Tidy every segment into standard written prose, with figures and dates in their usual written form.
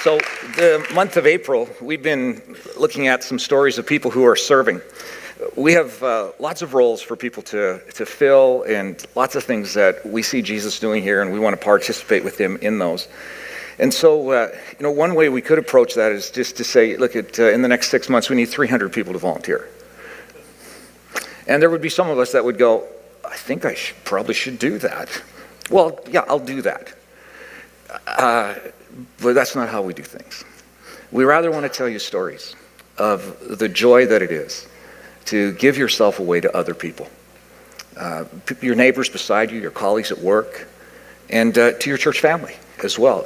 So the month of April, we've been looking at some stories of people who are serving. We have lots of roles for people to fill and lots of things that we see Jesus doing here, and we want to participate with him in those. And so, one way we could approach that is just to say, look, in the next 6 months, we need 300 people to volunteer. And there would be some of us that would go, I think I probably should do that. Well, yeah, I'll do that. But that's not how we do things. We rather want to tell you stories of the joy that it is to give yourself away to other people. Your neighbors beside you, your colleagues at work, and to your church family as well.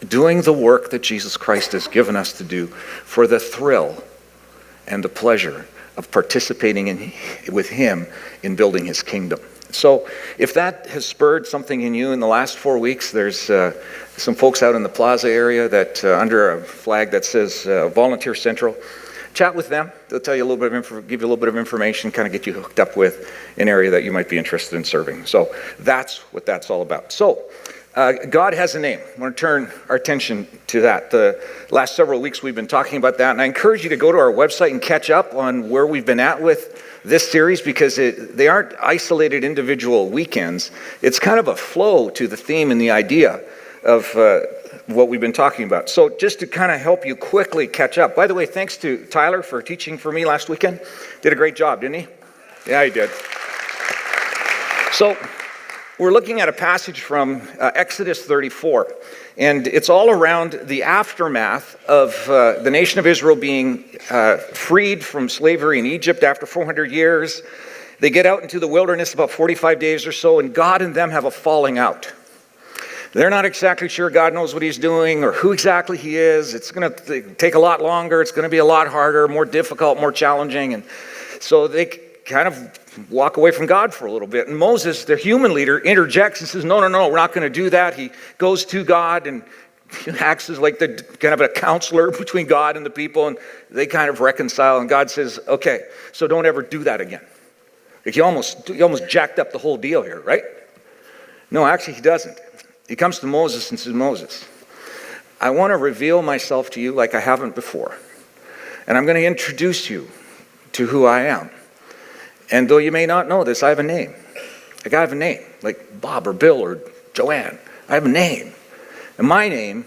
Doing the work that Jesus Christ has given us to do for the thrill and the pleasure of participating with him in building his kingdom. So if that has spurred something in you in the last 4 weeks, there's some folks out in the plaza area that under a flag that says Volunteer Central. Chat with them. They'll tell you a little bit of give you a little bit of information, kind of get you hooked up with an area that you might be interested in serving. So that's what that's all about. So God has a name. I want to turn our attention to that. The last several weeks we've been talking about that, and I encourage you to go to our website and catch up on where we've been at with this series, because they aren't isolated individual weekends. It's kind of a flow to the theme and the idea of what we've been talking about. So just to kind of help you quickly catch up. By the way, thanks to Tyler for teaching for me last weekend. Did a great job, didn't he? Yeah, he did. So we're looking at a passage from Exodus 34, and it's all around the aftermath of the nation of Israel being freed from slavery in Egypt after 400 years. They get out into the wilderness about 45 days or so, and God and them have a falling out. They're not exactly sure God knows what he's doing or who exactly he is. It's going to take a lot longer. It's going to be a lot harder, more difficult, more challenging. And so they kind of walk away from God for a little bit. And Moses, their human leader, interjects and says, no, we're not going to do that. He goes to God and acts as like the kind of a counselor between God and the people, and they kind of reconcile. And God says, okay, so don't ever do that again. Like he almost jacked up the whole deal here, right? No, actually he doesn't. He comes to Moses and says, Moses, I want to reveal myself to you like I haven't before. And I'm going to introduce you to who I am. And though you may not know this, I have a name. Like I have a name, like Bob or Bill or Joanne. I have a name. And my name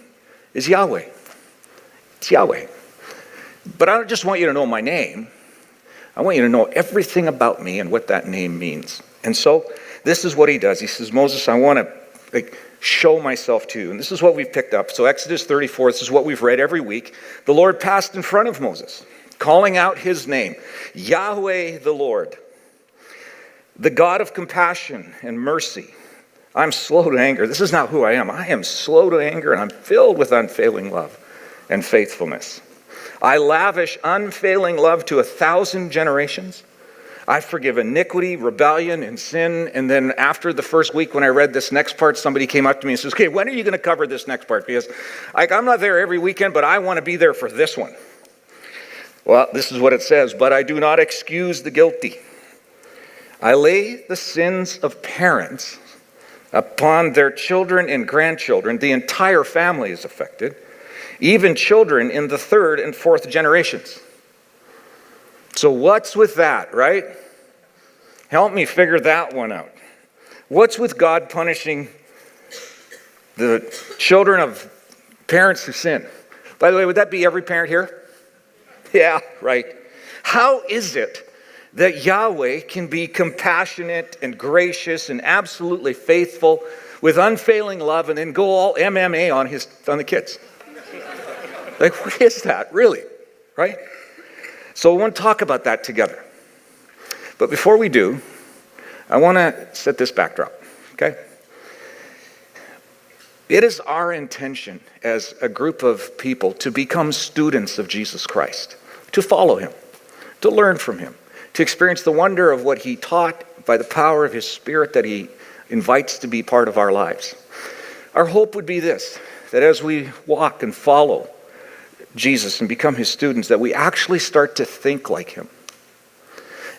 is Yahweh. It's Yahweh. But I don't just want you to know my name. I want you to know everything about me and what that name means. And so this is what he does. He says, Moses, I want to show myself to you. And this is what we've picked up. So Exodus 34, this is what we've read every week. The Lord passed in front of Moses, calling out his name, Yahweh the Lord, the God of compassion and mercy. I'm slow to anger. This is not who I am. I am slow to anger, and I'm filled with unfailing love and faithfulness. I lavish unfailing love to 1,000 generations. I forgive iniquity, rebellion, and sin. And then after the first week when I read this next part, somebody came up to me and says, okay, when are you going to cover this next part? Because I'm not there every weekend, but I want to be there for this one. Well, this is what it says, but I do not excuse the guilty. I lay the sins of parents upon their children and grandchildren. The entire family is affected, even children in the third and fourth generations. So what's with that, right? Help me figure that one out. What's with God punishing the children of parents who sin? By the way, would that be every parent here? Yeah, right. How is it that Yahweh can be compassionate and gracious and absolutely faithful with unfailing love and then go all MMA on the kids? Like, what is that, really? Right? So we want to talk about that together. But before we do, I want to set this backdrop, okay? It is our intention as a group of people to become students of Jesus Christ, to follow him, to learn from him, to experience the wonder of what he taught by the power of his Spirit that he invites to be part of our lives. Our hope would be this, that as we walk and follow Jesus and become his students, that we actually start to think like him.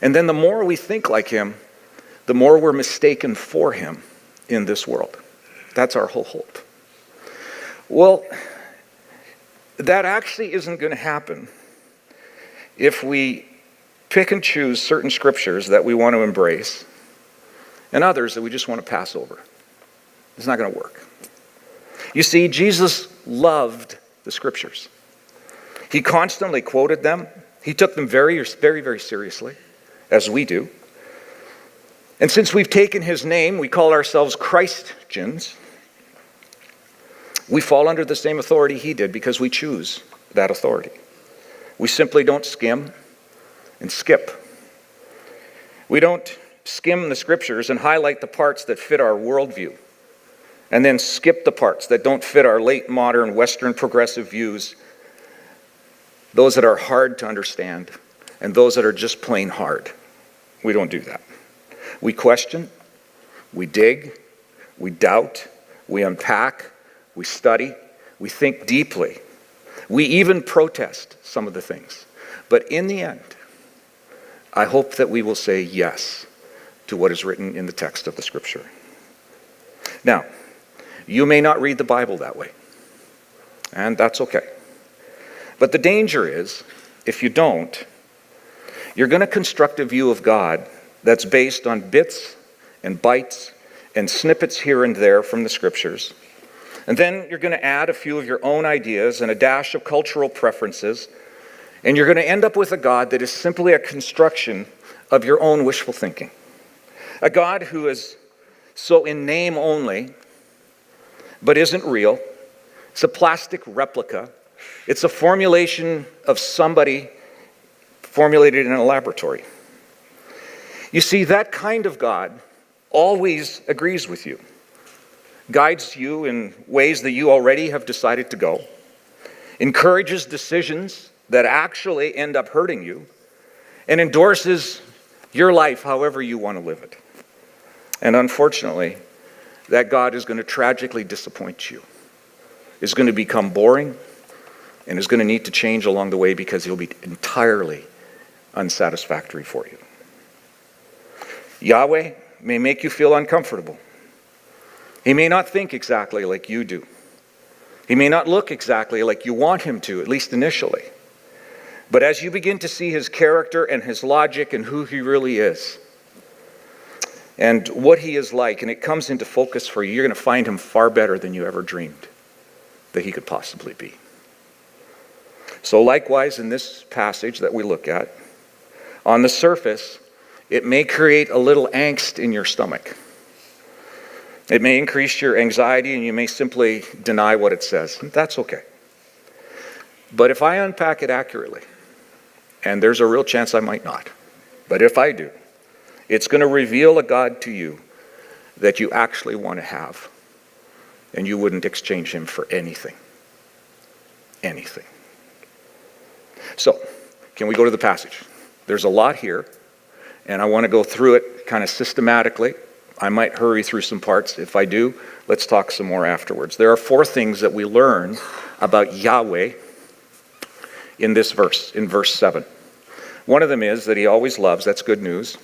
And then the more we think like him, the more we're mistaken for him in this world. That's our whole hope. Well, that actually isn't going to happen if we pick and choose certain scriptures that we want to embrace and others that we just want to pass over. It's not going to work. You see, Jesus loved the scriptures. He constantly quoted them. He took them very, very, very seriously, as we do. And since we've taken his name, we call ourselves Christians. We fall under the same authority he did because we choose that authority. We simply don't skim and skip. We don't skim the scriptures and highlight the parts that fit our worldview and then skip the parts that don't fit our late modern Western progressive views, those that are hard to understand and those that are just plain hard. We don't do that. We question, we dig, we doubt, we unpack, we study, we think deeply. We even protest some of the things. But in the end, I hope that we will say yes to what is written in the text of the scripture. Now, you may not read the Bible that way, and that's okay. But the danger is, if you don't, you're going to construct a view of God that's based on bits and bytes and snippets here and there from the scriptures. And then you're going to add a few of your own ideas and a dash of cultural preferences, and you're going to end up with a God that is simply a construction of your own wishful thinking. A God who is so in name only, but isn't real. It's a plastic replica. It's a formulation of somebody formulated in a laboratory. You see, that kind of God always agrees with you, guides you in ways that you already have decided to go, encourages decisions that actually end up hurting you, and endorses your life however you want to live it. And unfortunately, that God is going to tragically disappoint you, is going to become boring, and is going to need to change along the way because he'll be entirely unsatisfactory for you. Yahweh may make you feel uncomfortable. He may not think exactly like you do. He may not look exactly like you want him to, at least initially. But as you begin to see his character and his logic and who he really is, and what he is like, and it comes into focus for you, you're going to find him far better than you ever dreamed that he could possibly be. So likewise, in this passage that we look at, on the surface, it may create a little angst in your stomach. It may increase your anxiety, and you may simply deny what it says. That's okay. But if I unpack it accurately, and there's a real chance I might not, but if I do, it's going to reveal a God to you that you actually want to have, and you wouldn't exchange him for anything. Anything. So, can we go to the passage? There's a lot here, and I want to go through it kind of systematically. I might hurry through some parts. If I do, let's talk some more afterwards. There are 4 things that we learn about Yahweh in this verse, in verse 7. One of them is that he always loves. That's good news.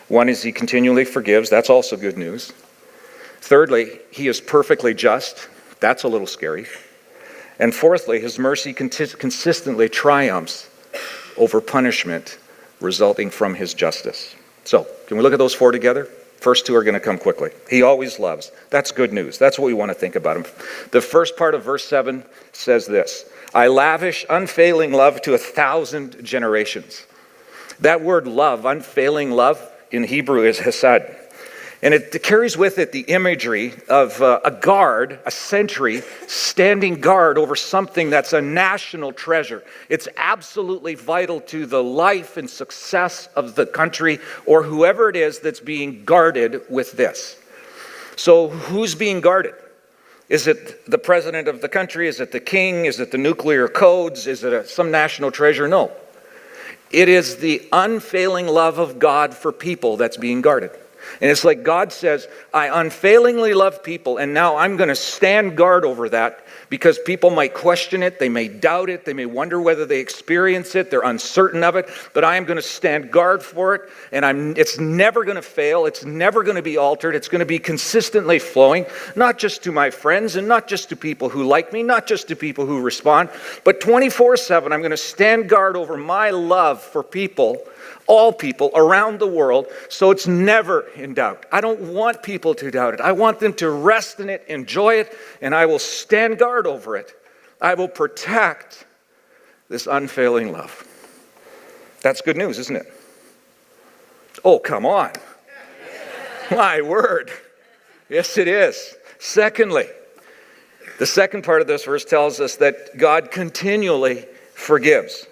One is he continually forgives. That's also good news. Thirdly, he is perfectly just. That's a little scary. And fourthly, his mercy consistently triumphs over punishment resulting from his justice. So, can we look at those 4 together? First 2 are going to come quickly. He always loves. That's good news. That's what we want to think about him. The first part of verse 7 says this: I lavish unfailing love to 1,000 generations. That word love, unfailing love, in Hebrew is hesed. And it carries with it the imagery of a guard, a sentry, standing guard over something that's a national treasure. It's absolutely vital to the life and success of the country or whoever it is that's being guarded with this. So who's being guarded? Is it the president of the country? Is it the king? Is it the nuclear codes? Is it some national treasure? No. It is the unfailing love of God for people that's being guarded. And it's like God says, I unfailingly love people, and now I'm going to stand guard over that because people might question it, they may doubt it, they may wonder whether they experience it, they're uncertain of it, but I am going to stand guard for it, and it's never going to fail, it's never going to be altered, it's going to be consistently flowing, not just to my friends and not just to people who like me, not just to people who respond, but 24/7 I'm going to stand guard over my love for people, all people around the world, so it's never in doubt. I don't want people to doubt it. I want them to rest in it, enjoy it, and I will stand guard over it. I will protect this unfailing love. That's good news, isn't it? Oh, come on. My word. Yes, it is. Secondly, the second part of this verse tells us that God continually forgives.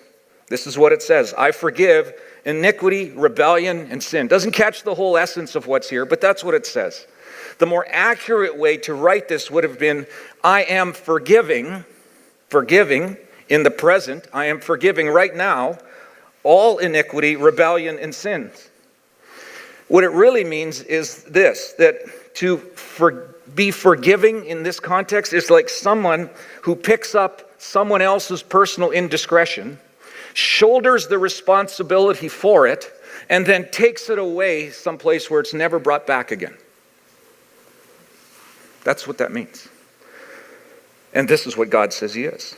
This is what it says: I forgive iniquity, rebellion, and sin. Doesn't catch the whole essence of what's here, but that's what it says. The more accurate way to write this would have been, I am forgiving in the present, I am forgiving right now all iniquity, rebellion, and sins. What it really means is this, that to be forgiving in this context is like someone who picks up someone else's personal indiscretion, shoulders the responsibility for it, and then takes it away someplace where it's never brought back again. That's what that means. And this is what God says he is.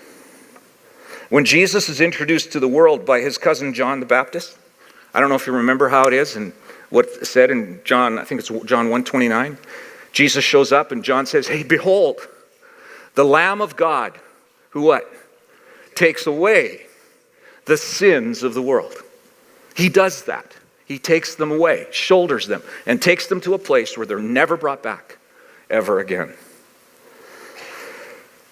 When Jesus is introduced to the world by his cousin John the Baptist, I don't know if you remember how it is and what it said in John, I think it's John 1:29. Jesus shows up and John says, hey, behold, the Lamb of God, who what? Takes away the sins of the world. He does that. He takes them away, shoulders them, and takes them to a place where they're never brought back ever again.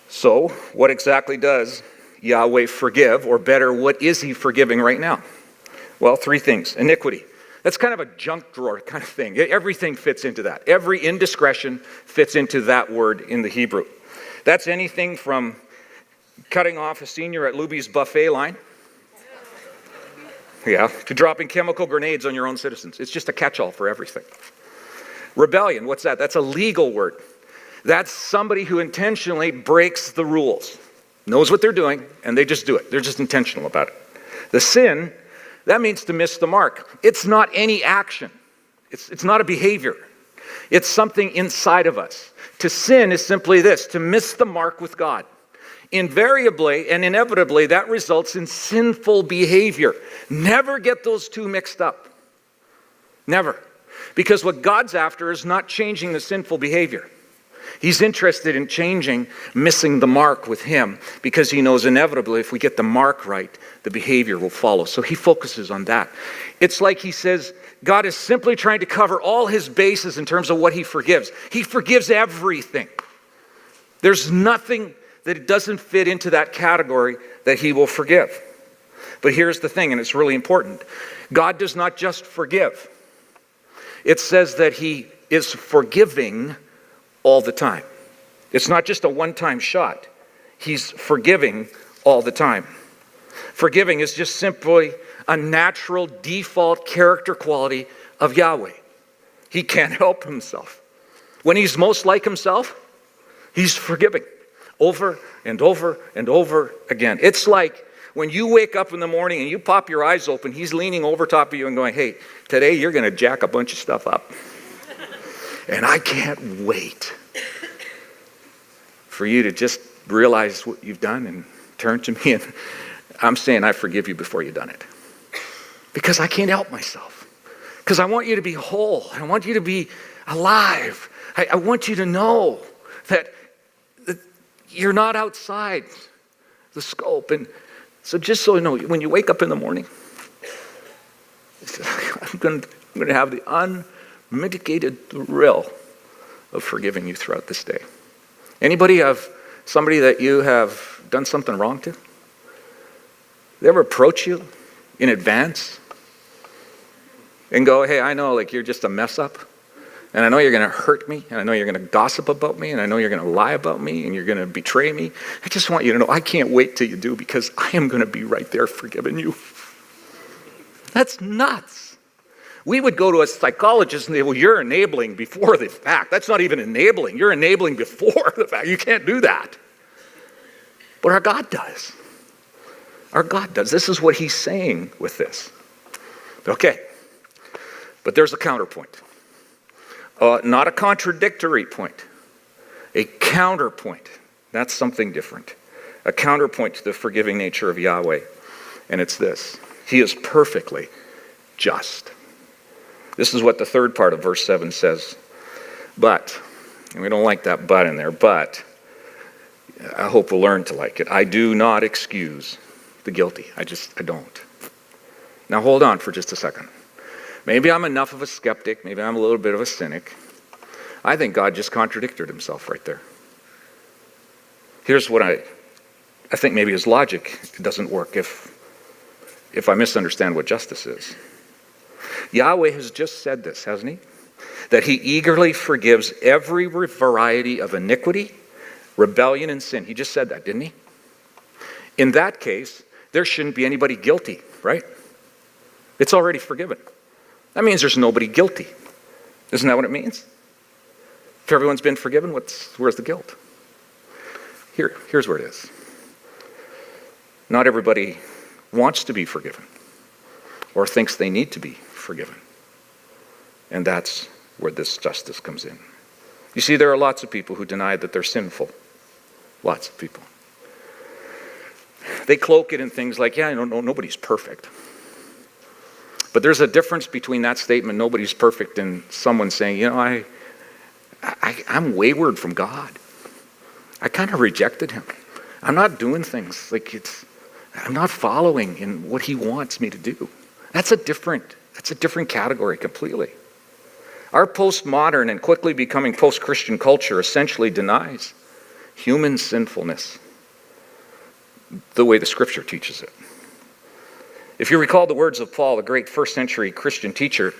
So, what exactly does Yahweh forgive? Or better, what is he forgiving right now? Well, three things. Iniquity. That's kind of a junk drawer kind of thing. Everything fits into that. Every indiscretion fits into that word in the Hebrew. That's anything from cutting off a senior at Luby's buffet line, to dropping chemical grenades on your own citizens. It's just a catch-all for everything. Rebellion, what's that? That's a legal word. That's somebody who intentionally breaks the rules, knows what they're doing, and they just do it. They're just intentional about it. The sin, that means to miss the mark. It's not any action. It's not a behavior. It's something inside of us. To sin is simply this, to miss the mark with God. Invariably and inevitably, that results in sinful behavior. Never get those two mixed up. Never. Because what God's after is not changing the sinful behavior. He's interested in changing, missing the mark with him, because he knows inevitably if we get the mark right, the behavior will follow. So he focuses on that. It's like he says, God is simply trying to cover all his bases in terms of what he forgives. He forgives everything. There's nothing that it doesn't fit into that category that he will forgive. But here's the thing, and it's really important. God does not just forgive. It says that he is forgiving all the time. It's not just a one-time shot. He's forgiving all the time. Forgiving is just simply a natural default character quality of Yahweh. He can't help himself. When he's most like himself, he's forgiving. Over and over and over again. It's like when you wake up in the morning and you pop your eyes open, he's leaning over top of you and going, hey, today you're going to jack a bunch of stuff up. And I can't wait for you to just realize what you've done and turn to me. And I'm saying I forgive you before you've done it. Because I can't help myself. Because I want you to be whole. I want you to be alive. I want you to know that you're not outside the scope. And so just so you know, when you wake up in the morning, I'm going to have the unmitigated thrill of forgiving you throughout this day. Anybody have somebody that you have done something wrong to? They ever approach you in advance and go, hey, I know like you're just a mess up. And I know you're going to hurt me, and I know you're going to gossip about me, and I know you're going to lie about me, and you're going to betray me. I just want you to know I can't wait till you do, because I am going to be right there forgiving you. That's nuts. We would go to a psychologist and they, well, you're enabling before the fact. That's not even enabling. You're enabling before the fact. You can't do that. But our God does. Our God does. This is what he's saying with this. Okay, but there's a counterpoint. Not a contradictory point, a counterpoint. That's something different. A counterpoint to the forgiving nature of Yahweh. And it's this: he is perfectly just. This is what the third part of verse 7 says. But, and we don't like that but in there, but I hope we'll learn to like it. I do not excuse the guilty. I don't. Now hold on for just a second. Maybe I'm enough of a skeptic, maybe I'm a little bit of a cynic. I think God just contradicted himself right there. Here's what I think maybe his logic doesn't work if I misunderstand what justice is. Yahweh has just said this, hasn't he? That he eagerly forgives every variety of iniquity, rebellion, and sin. He just said that, didn't he? In that case, there shouldn't be anybody guilty, right? It's already forgiven. That means there's nobody guilty. Isn't that what it means? If everyone's been forgiven, where's the guilt? Here's where it is. Not everybody wants to be forgiven or thinks they need to be forgiven. And that's where this justice comes in. You see, there are lots of people who deny that they're sinful. Lots of people. They cloak it in things like, nobody's perfect. But there's a difference between that statement, nobody's perfect, and someone saying, I'm wayward from God. I kind of rejected him. I'm not doing things I'm not following in what he wants me to do. That's a different category completely. Our postmodern and quickly becoming post-Christian culture essentially denies human sinfulness the way the scripture teaches it. If you recall the words of Paul, the great first century Christian teacher,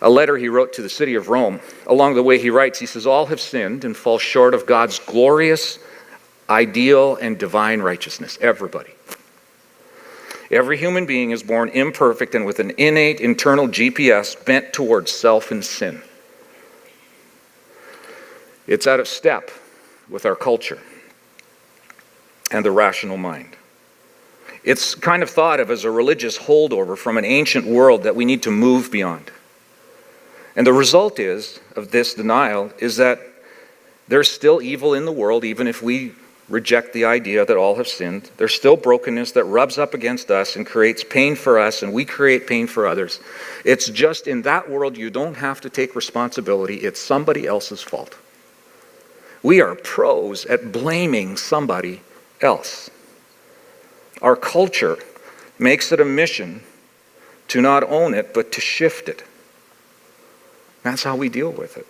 a letter he wrote to the city of Rome, along the way he writes, he says, all have sinned and fall short of God's glorious, ideal, and divine righteousness. Everybody. Every human being is born imperfect and with an innate internal GPS bent towards self and sin. It's out of step with our culture and the rational mind. It's kind of thought of as a religious holdover from an ancient world that we need to move beyond. And the result of this denial is that there's still evil in the world, even if we reject the idea that all have sinned. There's still brokenness that rubs up against us and creates pain for us, and we create pain for others. It's just in that world you don't have to take responsibility. It's somebody else's fault. We are pros at blaming somebody else. Our culture makes it a mission to not own it, but to shift it. That's how we deal with it.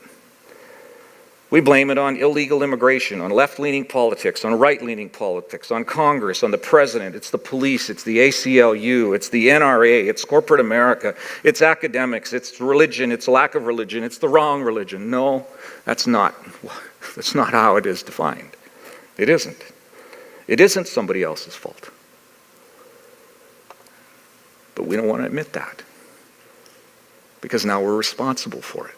We blame it on illegal immigration, on left-leaning politics, on right-leaning politics, on Congress, on the president. It's the police, it's the ACLU, it's the NRA, it's corporate America, it's academics, it's religion, it's lack of religion, it's the wrong religion. No, that's not how it is defined. It isn't. It isn't somebody else's fault. But we don't want to admit that, because now we're responsible for it.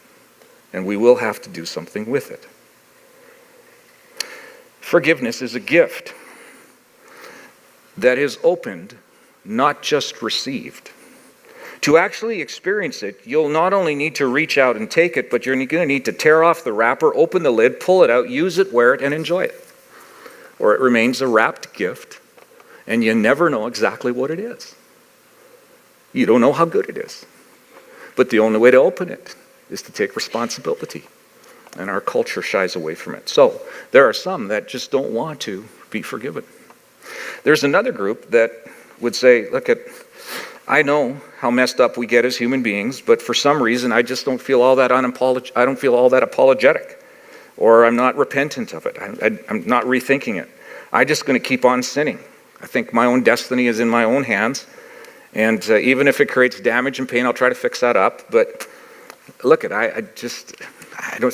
And we will have to do something with it. Forgiveness is a gift that is opened, not just received. To actually experience it, you'll not only need to reach out and take it, but you're going to need to tear off the wrapper, open the lid, pull it out, use it, wear it, and enjoy it. Or it remains a wrapped gift, and you never know exactly what it is. You don't know how good it is. But the only way to open it is to take responsibility. And our culture shies away from it. So there are some that just don't want to be forgiven. There's another group that would say, I know how messed up we get as human beings, but for some reason I just don't feel all that I don't feel all that apologetic, or I'm not repentant of it. I'm not rethinking it. I'm just going to keep on sinning. I think my own destiny is in my own hands, and even if it creates damage and pain, I'll try to fix that up. But I just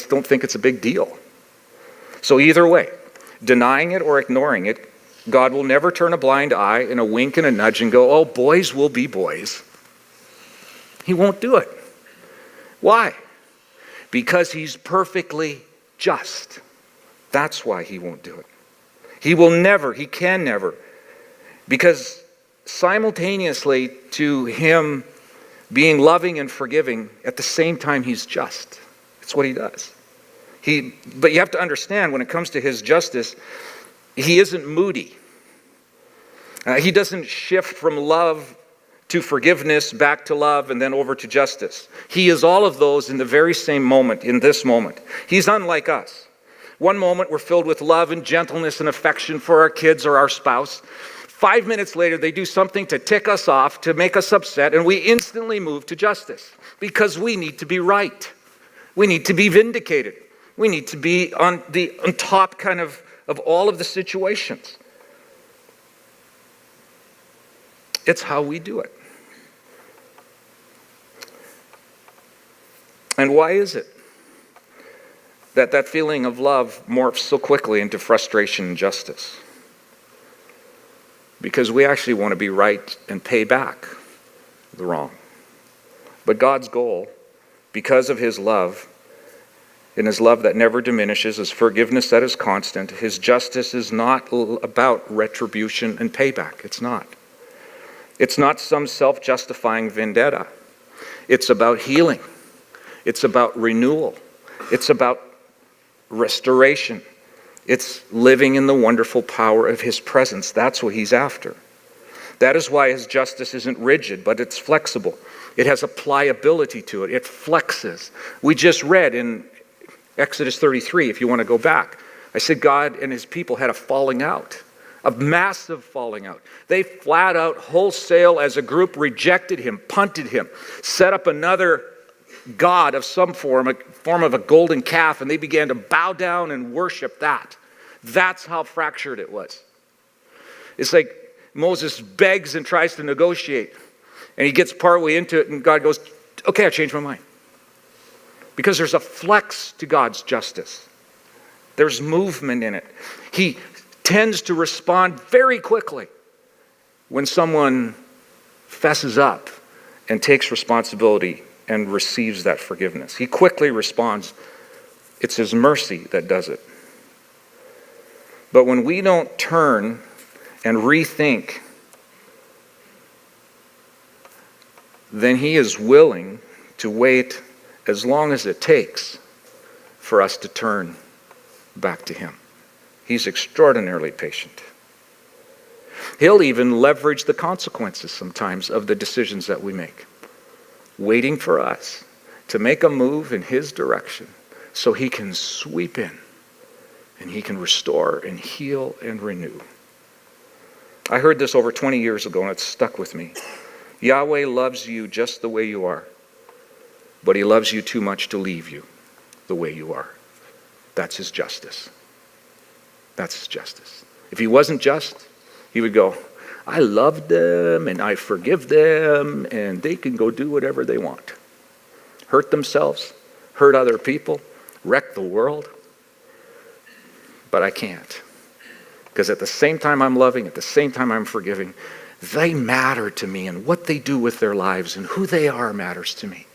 don't think it's a big deal. So either way, denying it or ignoring it, God will never turn a blind eye and a wink and a nudge and go, oh, boys will be boys. He won't do it. Why? Because he's perfectly just. That's why he won't do it. He will never, he can never. Because simultaneously to him being loving and forgiving, at the same time he's just. It's what he does. But you have to understand, when it comes to his justice, he isn't moody. He doesn't shift from love to forgiveness, back to love, and then over to justice. He is all of those in the very same moment, in this moment. He's unlike us. One moment we're filled with love and gentleness and affection for our kids or our spouse. 5 minutes later, they do something to tick us off, to make us upset, and we instantly move to justice because we need to be right. We need to be vindicated. We need to be on top kind of all of the situations. It's how we do it. And why is it that feeling of love morphs so quickly into frustration and justice? Because we actually want to be right and pay back the wrong. But God's goal, because of his love, in his love that never diminishes, his forgiveness that is constant, his justice is not about retribution and payback. It's not. It's not some self-justifying vendetta. It's about healing. It's about renewal. It's about restoration. It's living in the wonderful power of his presence. That's what he's after. That is why his justice isn't rigid, but it's flexible. It has a pliability to it. It flexes. We just read in Exodus 33, if you want to go back, I said God and his people had a falling out, a massive falling out. They flat out, wholesale, as a group, rejected him, punted him, set up another god of some form, a form of a golden calf, and they began to bow down and worship that. That's how fractured it was. It's like Moses begs and tries to negotiate, and he gets partway into it, and God goes, okay, I changed my mind. Because there's a flex to God's justice. There's movement in it. He tends to respond very quickly when someone fesses up and takes responsibility and receives that forgiveness. He quickly responds. It's his mercy that does it. But when we don't turn and rethink, then he is willing to wait as long as it takes for us to turn back to him. He's extraordinarily patient. He'll even leverage the consequences sometimes of the decisions that we make, waiting for us to make a move in his direction so he can sweep in and he can restore and heal and renew. I heard this over 20 years ago and it's stuck with me. Yahweh loves you just the way you are, but he loves you too much to leave you the way you are. That's his justice. That's his justice. If he wasn't just, he would go, I love them and I forgive them and they can go do whatever they want. Hurt themselves, hurt other people, wreck the world. But I can't. Because at the same time I'm loving, at the same time I'm forgiving, they matter to me, and what they do with their lives and who they are matters to me.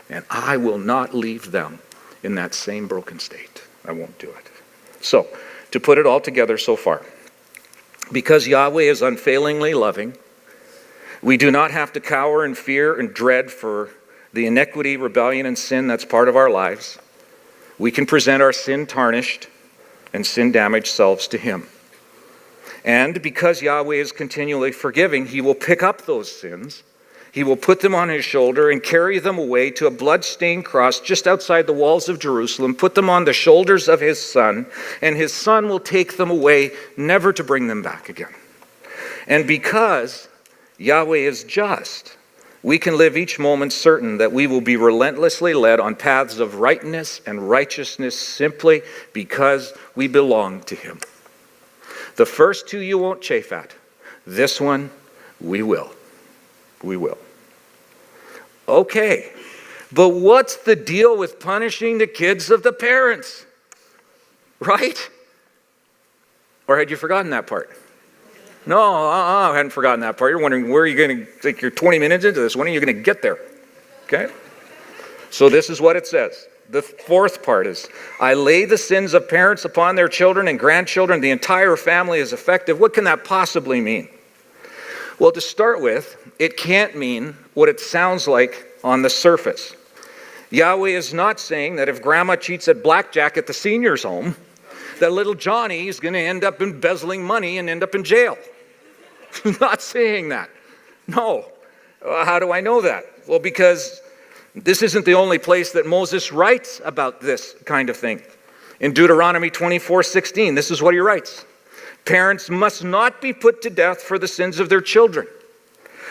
And I will not leave them in that same broken state. I won't do it. So, to put it all together so far, because Yahweh is unfailingly loving, we do not have to cower in fear and dread for the iniquity, rebellion, and sin that's part of our lives. We can present our sin-tarnished and sin-damaged selves to him. And because Yahweh is continually forgiving, he will pick up those sins. He will put them on his shoulder and carry them away to a blood-stained cross just outside the walls of Jerusalem, put them on the shoulders of his son, and his son will take them away, never to bring them back again. And because Yahweh is just, we can live each moment certain that we will be relentlessly led on paths of rightness and righteousness simply because we belong to him. The first two you won't chafe at. This one, we will. We will. Okay, but what's the deal with punishing the kids of the parents? Right? Or had you forgotten that part? No, I hadn't forgotten that part. You're wondering, where are you going to, like, you're 20 minutes into this. When are you going to get there? Okay? So this is what it says. The fourth part is, I lay the sins of parents upon their children and grandchildren. The entire family is affected. What can that possibly mean? Well, to start with, it can't mean what it sounds like on the surface. Yahweh is not saying that if grandma cheats at blackjack at the senior's home, that little Johnny is going to end up embezzling money and end up in jail. Not saying that. No. How do I know that? Well, because this isn't the only place that Moses writes about this kind of thing. In Deuteronomy 24:16, this is what he writes. Parents must not be put to death for the sins of their children,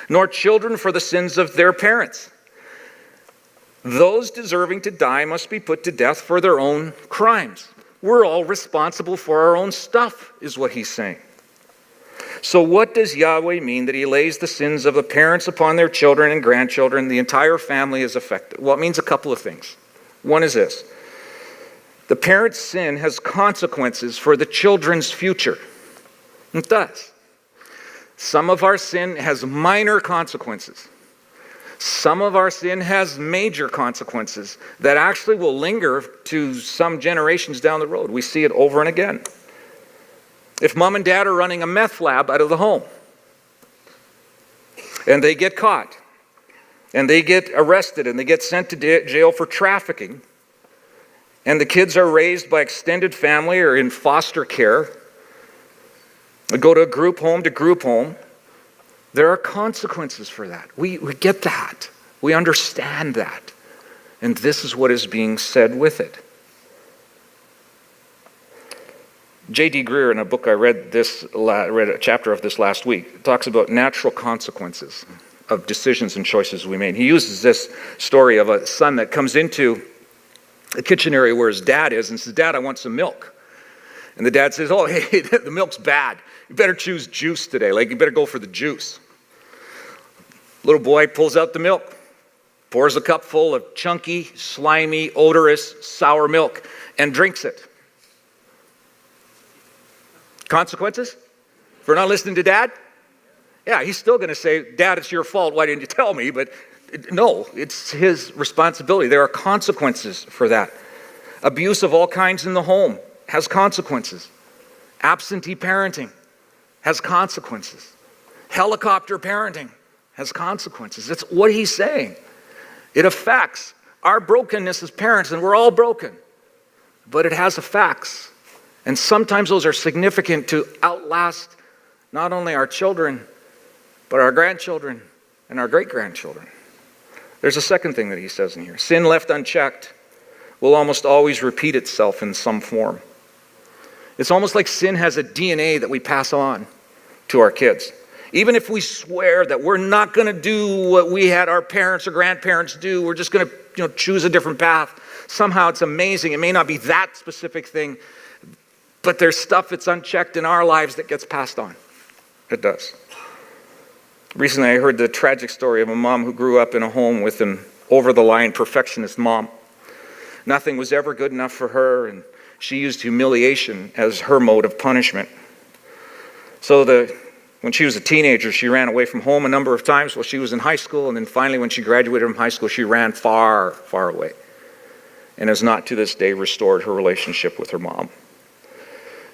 nor children for the sins of their parents. Those deserving to die must be put to death for their own crimes. We're all responsible for our own stuff, is what he's saying. So what does Yahweh mean that he lays the sins of the parents upon their children and grandchildren? The entire family is affected. Well, it means a couple of things. One is this. The parent's sin has consequences for the children's future. It does. Some of our sin has minor consequences. Some of our sin has major consequences that actually will linger to some generations down the road. We see it over and again. If mom and dad are running a meth lab out of the home, and they get caught, and they get arrested, and they get sent to jail for trafficking, and the kids are raised by extended family or in foster care, they go to group home, there are consequences for that. We get that. We understand that. And this is what is being said with it. J.D. Greer, in a book I read a chapter of this last week, talks about natural consequences of decisions and choices we made. He uses this story of a son that comes into the kitchen area where his dad is and says, "Dad, I want some milk." And the dad says, "Oh, hey, the milk's bad. You better choose juice today. You better go for the juice." Little boy pulls out the milk, pours a cup full of chunky, slimy, odorous, sour milk, and drinks it. Consequences for not listening to dad? Yeah, he's still going to say, "Dad, it's your fault. Why didn't you tell me?" But no, it's his responsibility. There are consequences for that. Abuse of all kinds in the home has consequences. Absentee parenting has consequences. Helicopter parenting has consequences. It's what he's saying. It affects our brokenness as parents, and we're all broken. But it has effects. And sometimes those are significant to outlast not only our children, but our grandchildren and our great-grandchildren. There's a second thing that he says in here. Sin left unchecked will almost always repeat itself in some form. It's almost like sin has a DNA that we pass on to our kids. Even if we swear that we're not going to do what we had our parents or grandparents do, we're just going to choose a different path. Somehow it's amazing. It may not be that specific thing, but there's stuff that's unchecked in our lives that gets passed on. It does. Recently I heard the tragic story of a mom who grew up in a home with an over-the-line perfectionist mom. Nothing was ever good enough for her, and she used humiliation as her mode of punishment. So when she was a teenager, she ran away from home a number of times while she was in high school, and then finally when she graduated from high school, she ran far, far away, and has not to this day restored her relationship with her mom.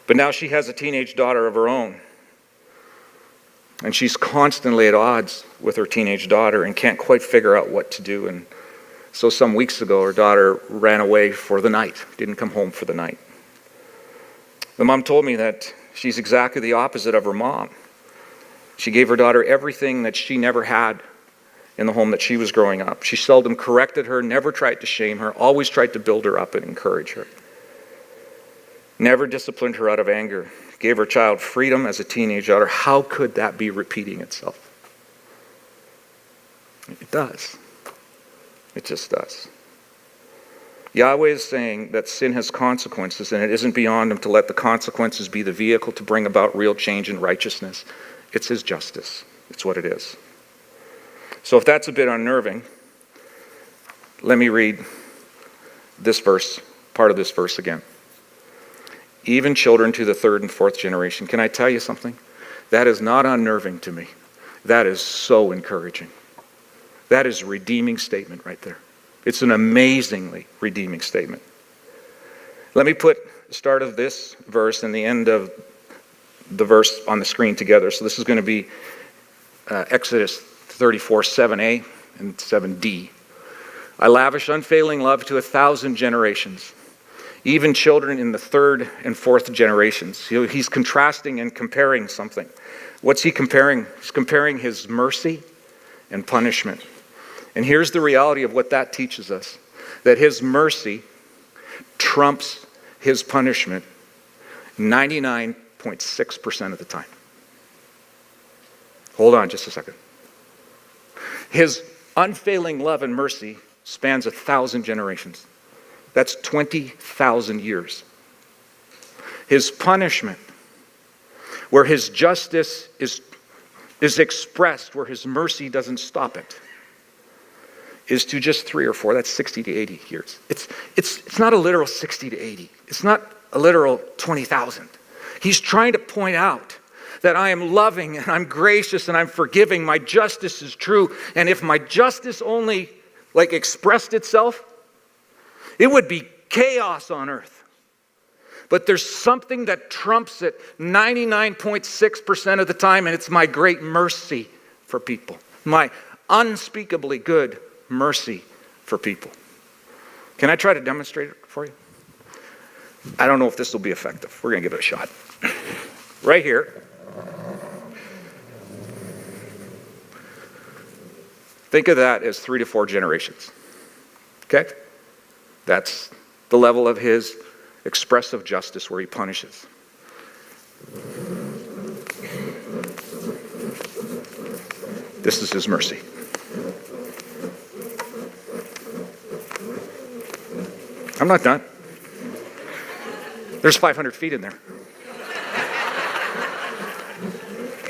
But now she has a teenage daughter of her own, and she's constantly at odds with her teenage daughter and can't quite figure out what to do. And so some weeks ago, her daughter ran away for the night, didn't come home for the night. The mom told me that she's exactly the opposite of her mom. She gave her daughter everything that she never had in the home that she was growing up. She seldom corrected her, never tried to shame her, always tried to build her up and encourage her. Never disciplined her out of anger. Gave her child freedom as a teenage daughter. How could that be repeating itself? It does. It just does. Yahweh is saying that sin has consequences, and it isn't beyond him to let the consequences be the vehicle to bring about real change and righteousness. It's his justice. It's what it is. So if that's a bit unnerving, let me read this verse, part of this verse again. Even children to the third and fourth generation. Can I tell you something? That is not unnerving to me. That is so encouraging. That is a redeeming statement right there. It's an amazingly redeeming statement. Let me put the start of this verse and the end of the verse on the screen together. So this is going to be Exodus 34, 7a and 7d. I lavish unfailing love to 1,000 generations, even children in the third and fourth generations. He's contrasting and comparing something. What's he comparing? He's comparing his mercy and punishment. And here's the reality of what that teaches us, that his mercy trumps his punishment 99.6% of the time. Hold on just a second. His unfailing love and mercy spans 1,000 generations. That's 20,000 years. His punishment, where his justice is expressed, where his mercy doesn't stop it, is to just 3 or 4. That's 60 to 80 years. It's not a literal 60 to 80. It's not a literal 20,000. He's trying to point out that I am loving and I'm gracious and I'm forgiving. My justice is true. And if my justice only expressed itself, it would be chaos on earth. But there's something that trumps it 99.6% of the time, and it's my great mercy for people. My unspeakably good mercy for people. Can I try to demonstrate it for you? I don't know if this will be effective. We're going to give it a shot. Right here. Think of that as 3 to 4 generations. Okay? That's the level of his expressive justice where he punishes. This is his mercy. I'm not done. There's 500 feet in there.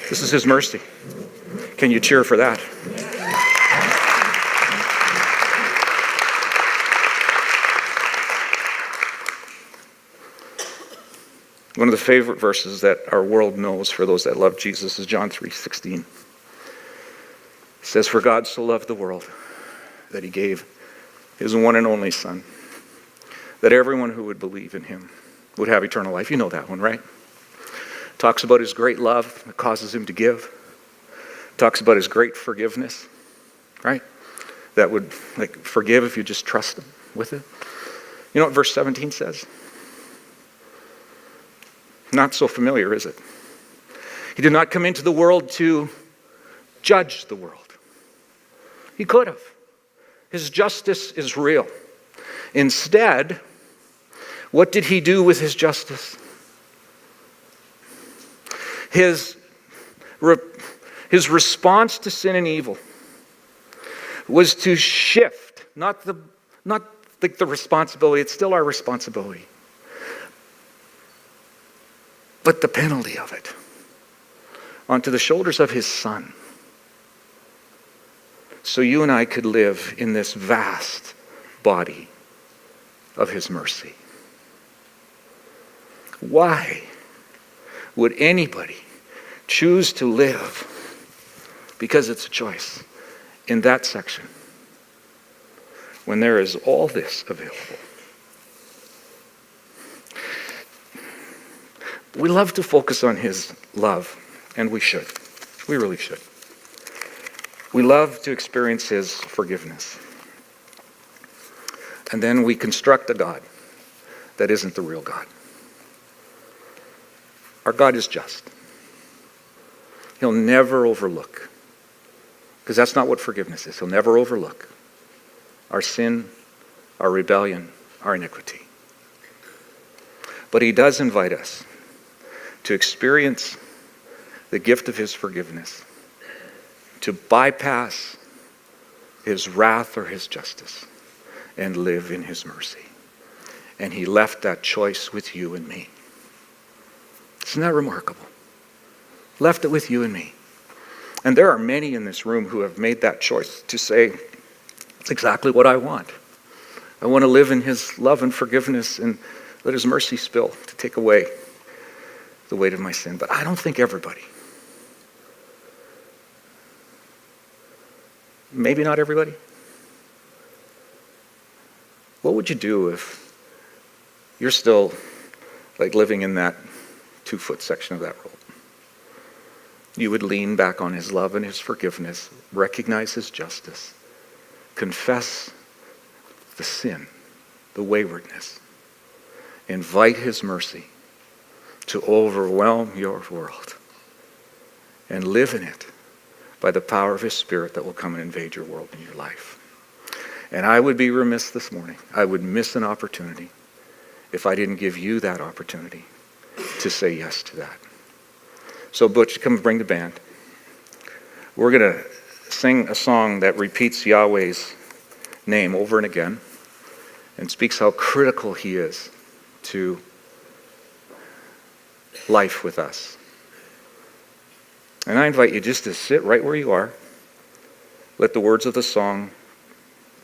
This is his mercy. Can you cheer for that? One of the favorite verses that our world knows for those that love Jesus is John 3:16. It says, "For God so loved the world that he gave his one and only Son, that everyone who would believe in him would have eternal life." You know that one, right? Talks about his great love that causes him to give. Talks about his great forgiveness, right? That would forgive if you just trust him with it. You know what verse 17 says? Not so familiar, is it? He did not come into the world to judge the world. He could have. His justice is real. Instead, what did he do with his justice? His response to sin and evil was to shift, not the responsibility, it's still our responsibility, but the penalty of it onto the shoulders of his Son. So you and I could live in this vast body of his mercy. Why would anybody choose to live, because it's a choice, in that section when there is all this available? We love to focus on his love, and we should. We really should. We love to experience his forgiveness. And then we construct a God that isn't the real God. Our God is just. He'll never overlook, because that's not what forgiveness is. He'll never overlook our sin, our rebellion, our iniquity. But he does invite us to experience the gift of his forgiveness, to bypass his wrath or his justice and live in his mercy. And he left that choice with you and me. Isn't that remarkable? Left it with you and me. And there are many in this room who have made that choice to say, it's exactly what I want. I want to live in his love and forgiveness and let his mercy spill to take away the weight of my sin. But I don't think everybody, maybe not everybody, What would you do if you're still like living in that 2-foot section of that rope? You would lean back on his love and his forgiveness, recognize his justice, confess the sin, the waywardness, invite his mercy to overwhelm your world, and live in it by the power of his Spirit that will come and invade your world and your life. And I would be remiss this morning. I would miss an opportunity if I didn't give you that opportunity to say yes to that. So Butch, come bring the band. We're going to sing a song that repeats Yahweh's name over and again and speaks how critical he is to life with us. And I invite you just to sit right where you are. Let the words of the song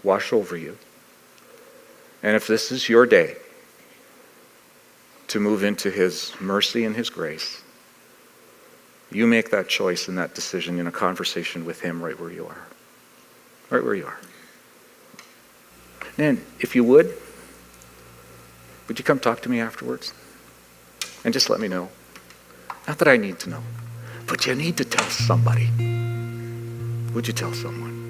wash over you. And if this is your day to move into his mercy and his grace, you make that choice and that decision in a conversation with him right where you are. Right where you are. And if you would you come talk to me afterwards? And just let me know. Not that I need to know, but you need to tell somebody. Would you tell someone?